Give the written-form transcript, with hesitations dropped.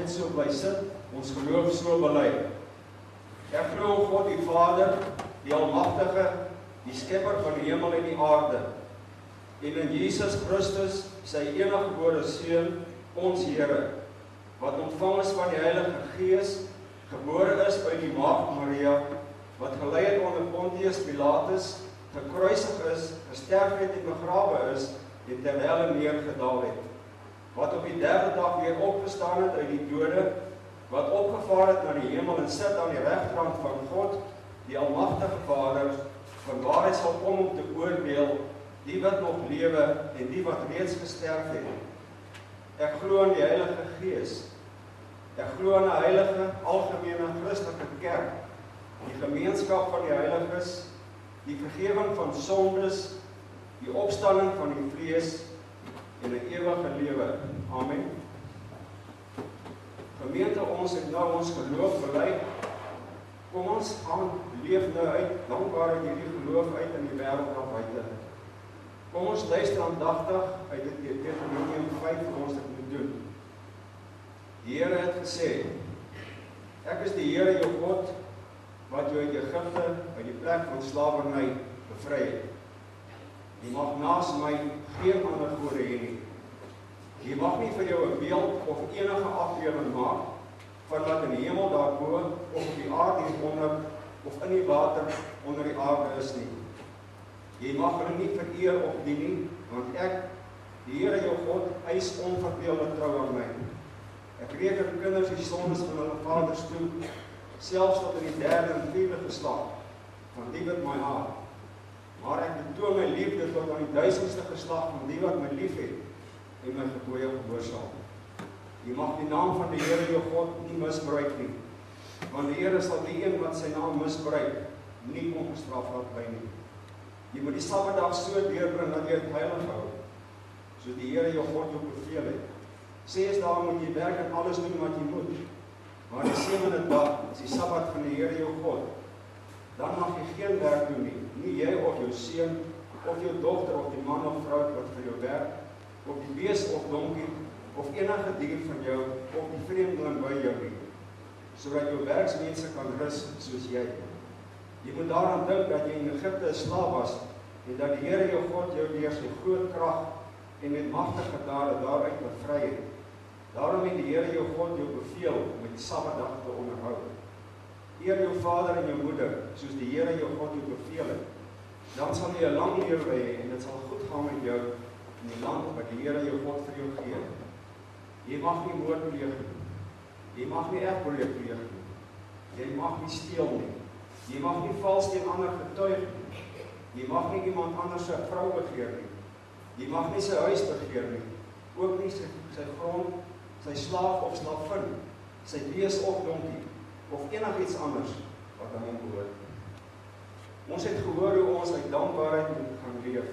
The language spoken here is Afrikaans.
net so bly sit, ons geloof so bely. Ek glo in God die Vader, die Almagtige, die Skepper van die hemel en die aarde, en in Jesus Christus, sy eniggebore Seun, ons Here, wat ontvang is van die Heilige Gees, gebore is by die Maagd Maria, wat gelei het onder Pontius Pilatus, gekruisig is, gesterf het en begrawe is, en ter helle neergedaal het, wat op die derde dag weer opgestaan het uit die dode, wat opgevaar het na die hemel en sit aan die regterhand van God, die Almagtige Vader, vanwaar hy sal kom om te oordeel, die wat nog lewe en die wat reeds gesterf het. Ek glo in die Heilige Gees. Ek glo in 'n heilige, algemene Christelike kerk, die gemeenskap van die heiliges, die vergifnis van sondes, die opstanding van die vlees en 'n ewige lewe. Amen. Gemeente, ons het nou ons geloof bely. Kom ons gaan leef nou uit, dankbaar uit hierdie geloof uit in die wêreld daar buite. Kom ons luister aandagtig uit Deuteronomium 5 vir ons dit moet doen. Die Here het gesê, ek is die Here jou God, wat jou uit Egipte, uit die plek van slawerny bevry het. Jy mag naas my geen ander gode hê nie. Jy mag nie vir jou 'n beeld of enige afbeelding maak van wat in die hemel daarbo of op die aarde hieronder of in die water onder die aarde is nie. Jy mag hulle nie vereer of dien nie, want ek, die Here jou God, eis onverdeelde trou aan my. Ek reken kinders die sondes van hulle vaders toe, selfs tot in die derde en vierde geslag van die wat my haat. Maar ek betoon my liefde tot aan die 1000ste geslag van die wat my lief het en my gebooie gehoorsaam. Jy mag die naam van die Here jou God nie misbruik nie, want die Here sal die een wat sy naam misbruik nie ongestraf laat bly nie. Jy moet die Sabbatdag so deurbring dat jy dit heilig hou, soos die Here jou God jou beveel het. 6 dae moet jy werk en alles doen wat jy moet, maar die 7de dag is die Sabbat van die Here jou God. Dan mag jy geen werk doen nie jy of jou seun, of jou dogter, of die man of vrou wat vir jou werk, of die bees of donkie, of enige dier van jou, of die vreemdeling by jou nie, sodat jou werksmense kan rus soos jy. Jy moet daaraan dink dat jy in Egipte 'n slaaf was, en dat die Here jou God jou deur sy groot krag en met magtige dade daaruit bevry het. Daarom het die Here jou God jou beveel om die Sabbatdag te onderhou. Eer jou vader en jou moeder, soos die Here jou God jou beveel het. Dan sal jy 'n lang lewe hê en dit sal goed gaan met jou in die land wat die Here jou God vir jou gee. Jy mag nie moord pleeg nie. Jy mag nie egbreuk pleeg nie. Jy mag nie steel nie. Jy mag nie vals teen ander getuig nie. Jy mag nie iemand anders se vrou begeer nie. Jy mag nie sy huis begeer nie. Ook nie sy grond, sy slaaf of slavin, sy bees of donkie, of enigiets anders wat aan hom behoort. Ons het gehoor hoe ons uit dankbaarheid moet gaan leef.